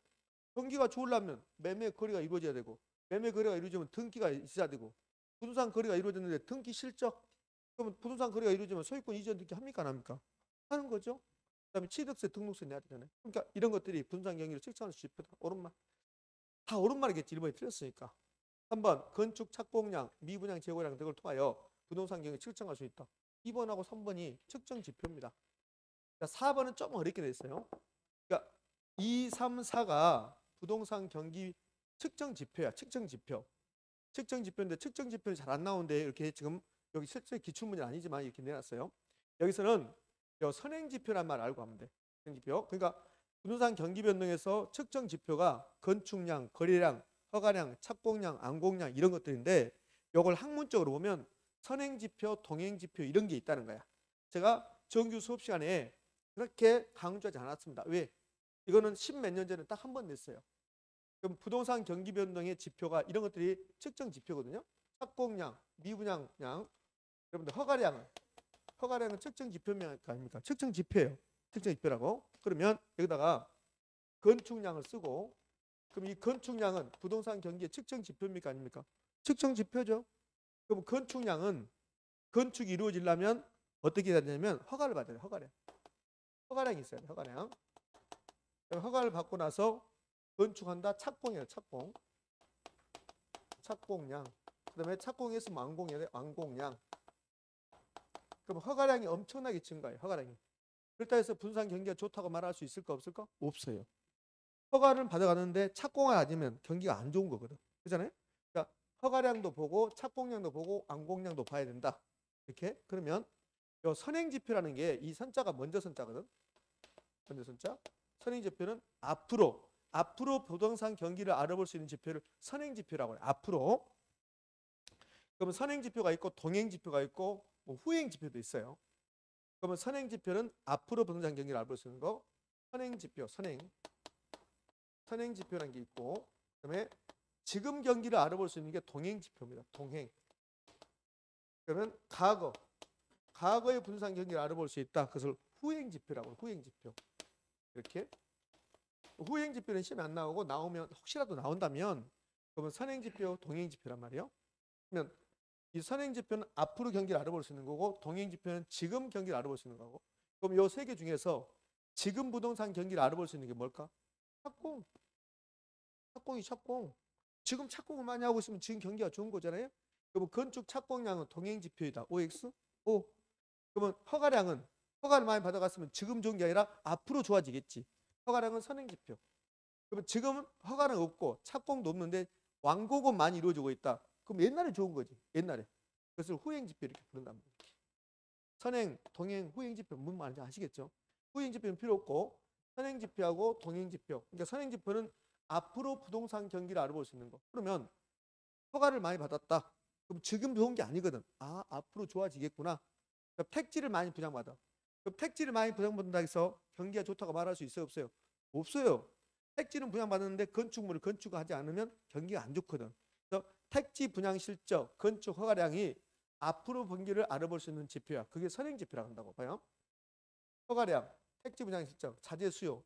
경기가 좋으려면 매매 거래가 이루어져야 되고 매매 거래가 이루어지면 등기가 있어야 되고 부동산 거래가 이루어졌는데 등기 실적 그러면 부동산 거래가 이루어지면 소유권 이전 등기 합니까 안 합니까? 하는 거죠. 그다음에 취득세 등록세 내야 되잖아요. 그러니까 이런 것들이 부동산 경기를 측정할 수 있다. 옳은 말. 다 옳은 말이겠지. 1번이 틀렸으니까. 3번 건축 착공량, 미분양 재고량 등을 통하여 부동산 경기 측정할 수 있다. 2번하고 3번이 측정 지표입니다. 4번은 좀 어렵게 돼 있어요. 그러니까 2, 3, 4가 부동산 경기 측정 지표야. 측정 지표. 측정 지표인데 측정 지표는 잘 안 나오는데 이렇게 지금 여기 실제 기출문제 아니지만 이렇게 내놨어요. 여기서는 선행 지표란 말 알고 하면 돼. 선행 지표. 그러니까 부동산 경기 변동에서 측정 지표가 건축량, 거래량, 허가량, 착공량, 안공량 이런 것들인데 이걸 학문적으로 보면 선행지표, 동행지표 이런 게 있다는 거야. 제가 정규 수업 시간에 그렇게 강조하지 않았습니다. 왜? 이거는 10몇 년 전에 딱 한 번 냈어요. 그럼 부동산 경기 변동의 지표가 이런 것들이 측정 지표거든요. 착공량, 미분양량, 여러분들 허가량은 측정 지표입니까 아닙니까? 측정 지표예요. 측정 지표라고. 그러면 여기다가 건축량을 쓰고 그럼 이 건축량은 부동산 경기의 측정 지표입니까 아닙니까? 측정 지표죠. 그럼 건축량은 건축이 이루어지려면 어떻게 해야 되냐면 허가를 받아야 돼요. 허가량이 있어야 돼요. 허가량. 허가를 받고 나서 건축한다. 착공이에요. 착공량. 그 다음에 착공했으면 완공해야 돼요. 완공량. 그럼 허가량이 엄청나게 증가해요. 허가량이. 그렇다 해서 부동산 경기가 좋다고 말할 수 있을까 없을까? 없어요. 허가를 받아가는데 착공을 아니면 경기가 안 좋은 거거든. 그렇잖아요? 그러니까 허가량도 보고 착공량도 보고 완공량도 봐야 된다. 이렇게. 그러면 요 선행지표라는 게 이 선자가 먼저 선자거든. 먼저 선자. 선행지표는 앞으로 부동산 경기를 알아볼 수 있는 지표를 선행지표라고 해요. 앞으로. 그러면 선행지표가 있고 동행지표가 있고 뭐 후행지표도 있어요. 그러면 선행지표는 앞으로 부동산 경기를 알아볼 수 있는 거. 선행지표, 선행지표라는 게 있고 그다음에 지금 경기를 알아볼 수 있는 게 동행지표입니다. 동행. 그러면 과거의 부동산 경기를 알아볼 수 있다. 그것을 후행지표라고 해요. 후행지표. 이렇게. 후행지표는 시험에 안 나오고 나오면 혹시라도 나온다면 그러면 선행지표, 동행지표란 말이에요. 그러면 이 선행지표는 앞으로 경기를 알아볼 수 있는 거고 동행지표는 지금 경기를 알아볼 수 있는 거고 그럼 이 세 개 중에서 지금 부동산 경기를 알아볼 수 있는 게 뭘까? 착공. 지금 착공을 많이 하고 있으면 지금 경기가 좋은 거잖아요. 그러면 건축 착공량은 동행지표이다. OX? O. 그러면 허가를 많이 받아갔으면 지금 좋은 게 아니라 앞으로 좋아지겠지. 허가량은 선행지표. 그러면 지금은 허가는 없고 착공도 없는데 완공은 많이 이루어지고 있다. 그럼 옛날에 좋은 거지. 옛날에. 그것을 후행지표 이렇게 부른단 말이에요. 선행, 동행, 후행지표 무슨 말인지 아시겠죠? 후행지표는 필요 없고 선행지표하고 동행지표. 그러니까 선행지표는 앞으로 부동산 경기를 알아볼 수 있는 거. 그러면 허가를 많이 받았다. 그럼 지금 좋은 게 아니거든. 아, 앞으로 좋아지겠구나. 그러니까 택지를 많이 분양받아. 그럼 택지를 많이 분양받는다 해서 경기가 좋다고 말할 수 있어요? 없어요? 없어요. 택지는 분양받았는데 건축물을 건축하지 않으면 경기가 안 좋거든. 그래서 택지 분양 실적, 건축 허가량이 앞으로 경기를 알아볼 수 있는 지표야. 그게 선행지표라고 한다고 봐요. 허가량, 택지 분양 실적, 자재 수요,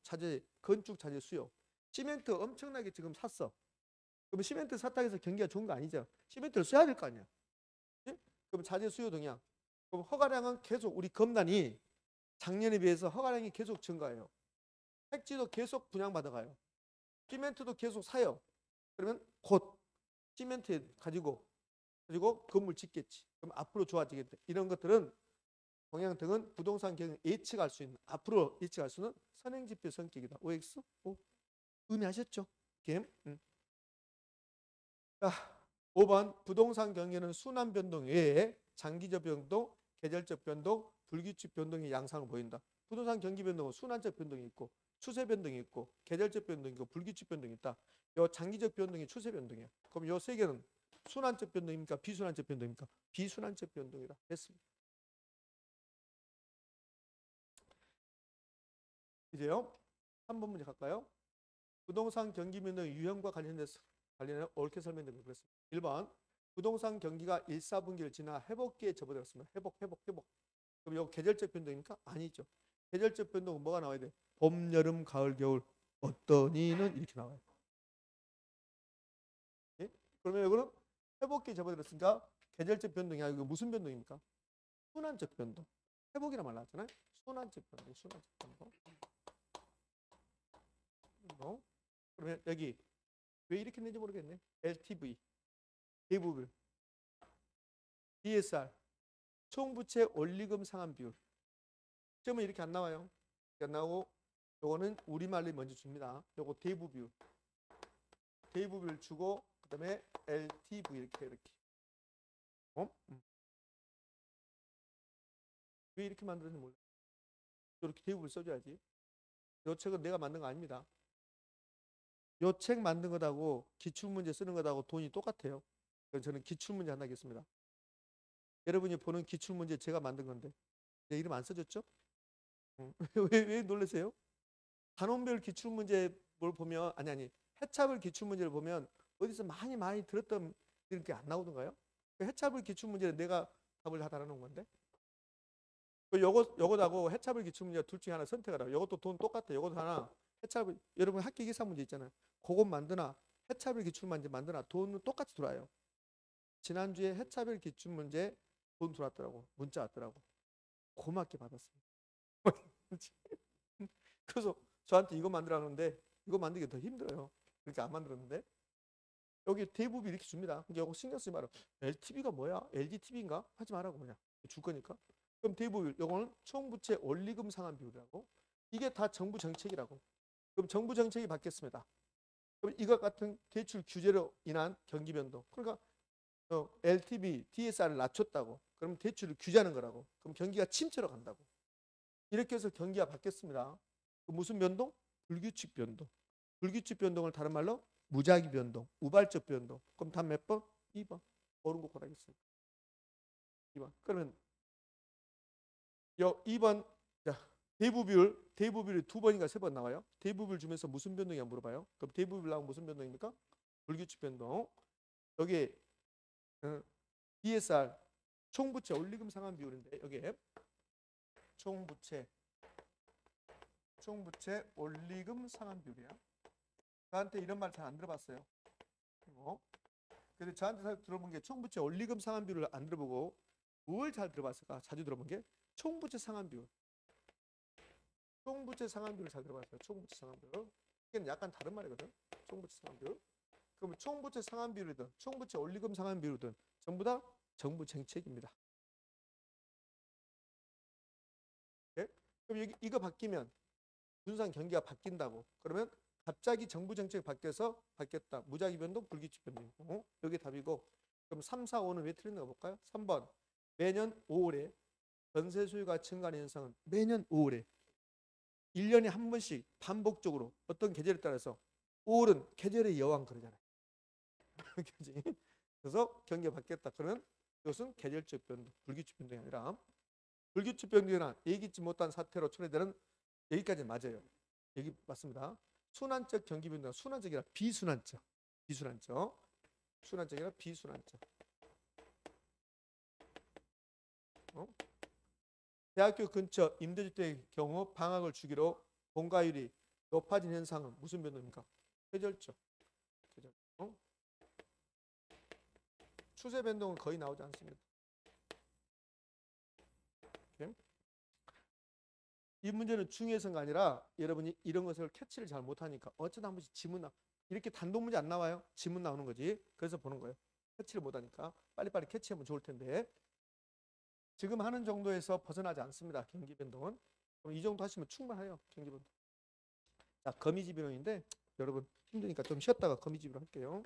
건축 자재 수요. 시멘트 엄청나게 지금 샀어. 그럼 시멘트 샀다 해서 경기가 좋은 거 아니죠. 시멘트를 써야 될 거 아니야. 예? 그럼 자재 수요 동향. 그럼 허가량은 계속 우리 검단이 작년에 비해서 허가량이 계속 증가해요. 택지도 계속 분양받아가요. 시멘트도 계속 사요. 그러면 곧 시멘트 가지고 건물 짓겠지. 그럼 앞으로 좋아지겠다. 이런 것들은 동향 등은 부동산 경영 예측할 수 있는 앞으로 예측할 수 있는 선행지표 성격이다. OX? O. 의미하셨죠? 게임? 자, 5번 부동산 경기는 순환 변동 외에 장기적 변동, 계절적 변동, 불규칙 변동의 양상을 보인다. 부동산 경기 변동은 순환적 변동이 있고 추세 변동이 있고 계절적 변동이 있고 불규칙 변동이 있다. 요 장기적 변동이 추세 변동이야. 그럼 요 세 개는 순환적 변동입니까? 비순환적 변동입니까? 비순환적 변동이라 했습니다. 이제요. 3번 문제 갈까요? 부동산 경기 변동의 유형과 관련해 옳게 설명드리고 그랬습니다. 1번 부동산 경기가 1, 4분기를 지나 회복기에 접어들었습니다. 회복. 그럼 이거 계절적 변동입니까? 아니죠. 계절적 변동은 뭐가 나와야 돼? 봄, 여름, 가을, 겨울. 어떤 이는 이렇게 나와요. 예? 그러면 이거는 회복기에 접어들었으니까 계절적 변동이 아니고 무슨 변동입니까? 순환적 변동. 회복이란 말 나왔잖아요. 순환적 변동. 그러면 여기 왜 이렇게 냈는지 모르겠네. LTV, 대부분, DSR, 총부채 원리금 상환 비율. 시험은 이렇게 안 나와요. 안 나오고 요거는 우리말로 먼저 줍니다. 요거 대부 비율. 대부 비율 주고 그다음에 LTV 이렇게. 왜 이렇게 만들었는지 몰라. 이렇게 대부분 써줘야지. 요 책은 내가 만든 거 아닙니다. 요 책 만든 것하고 기출문제 쓰는 것하고 돈이 똑같아요. 그래서 저는 기출문제 하나 하겠습니다. 여러분이 보는 기출문제 제가 만든 건데 내 이름 안 써줬죠? 왜 놀라세요? 단원별 기출문제 뭘 보면 아니 해차별 기출문제를 보면 어디서 많이 들었던 이렇게 안 나오던가요? 해차별 기출문제는 내가 답을 다 달아놓은 건데 요거하고 해차별 기출문제 둘 중에 하나 선택하라. 요것도 돈 똑같아. 요것도 하나 해차별 여러분 학기 계산 문제 있잖아요. 그것 만드나 해차별 기출문제 만드나 돈은 똑같이 들어와요. 지난주에 해차별 기출문제 돈 들어왔더라고. 문자 왔더라고. 고맙게 받았습니다. 그래서 저한테 이거 만들라는데 이거 만들기 더 힘들어요. 그러니까 안 만들었는데 여기 대부분 이렇게 줍니다. 이거 신경 쓰지 마라. LTV가 뭐야? LGTV인가? 하지 말라고 그냥 줄 거니까. 그럼 대부분 이거는 총부채 원리금 상환 비율이라고. 이게 다 정부 정책이라고. 그럼 정부 정책이 바뀌었습니다. 그럼 이것 같은 대출 규제로 인한 경기 변동. 그러니까 LTV, DSR을 낮췄다고. 그럼 대출을 규제하는 거라고. 그럼 경기가 침체로 간다고. 이렇게 해서 경기가 바뀌었습니다. 무슨 변동? 불규칙 변동. 불규칙 변동을 다른 말로 무작위 변동, 우발적 변동. 그럼 답 몇 번? 2번. 옳은 거 고르겠습니다. 2번. 그러면 2번 자, 대부비율이 2번인가 3번 나와요. 대부비율 주면서 무슨 변동이냐 물어봐요. 그럼 대부비율 나오면 무슨 변동입니까? 불규칙 변동. 여기 DSR 총부채 원리금 상환 비율인데 여기에 총부채 원리금 상환 비율이야. 저한테 이런 말 잘 안 들어봤어요. 근데 저한테 들어본 게 총부채 원리금 상환 비율을 안 들어보고 뭘 잘 들어봤을까? 자주 들어본 게 총부채 상환 비율. 총부채 상환 비율을 잘 들어봤어요. 총부채 상환 비율. 이게 약간 다른 말이거든. 총부채 상환 비율. 그럼 총부채 상환 비율이든 총부채 원리금 상환 비율이든 전부 다 정부 정책입니다. 네? 그럼 여기 이거 바뀌면 분산 경기가 바뀐다고. 그러면 갑자기 정부 정책이 바뀌었다. 무작위 변동, 불규칙 변동. 여기 답이고. 그럼 3, 4, 5는 왜 틀렸나 볼까요? 3번. 매년 5월에 전세 소유가 증가하는 현상은 매년 5월에 1년에 한 번씩 반복적으로 어떤 계절에 따라서 5월은 계절의 여왕 그러잖아요. 그래서 경기가 바뀌었다. 그러면 이것은 계절적 변동, 불규칙 변동이 아니라 불규칙 변동이나 예기치 못한 사태로 초래되는 여기까지 맞아요. 여기 맞습니다. 순환적 경기 변동, 순환적이라 비순환적, 순환적이라 비순환적. 대학교 근처 임대주택의 경우 방학을 주기로 공가율이 높아진 현상은 무슨 변동입니까? 계절적. 추세 변동은 거의 나오지 않습니다. 오케이? 이 문제는 중요해서가 아니라 여러분이 이런 것을 캐치를 잘 못하니까 어쩌다 한 번씩 지문 이렇게 단독 문제 안 나와요? 지문 나오는 거지. 그래서 보는 거예요. 캐치를 못하니까 빨리빨리 캐치하면 좋을 텐데 지금 하는 정도에서 벗어나지 않습니다. 경기 변동은. 그럼 이 정도 하시면 충분해요. 경기 변동. 자, 거미집 변동인데 여러분 힘드니까 좀 쉬었다가 거미집으로 할게요.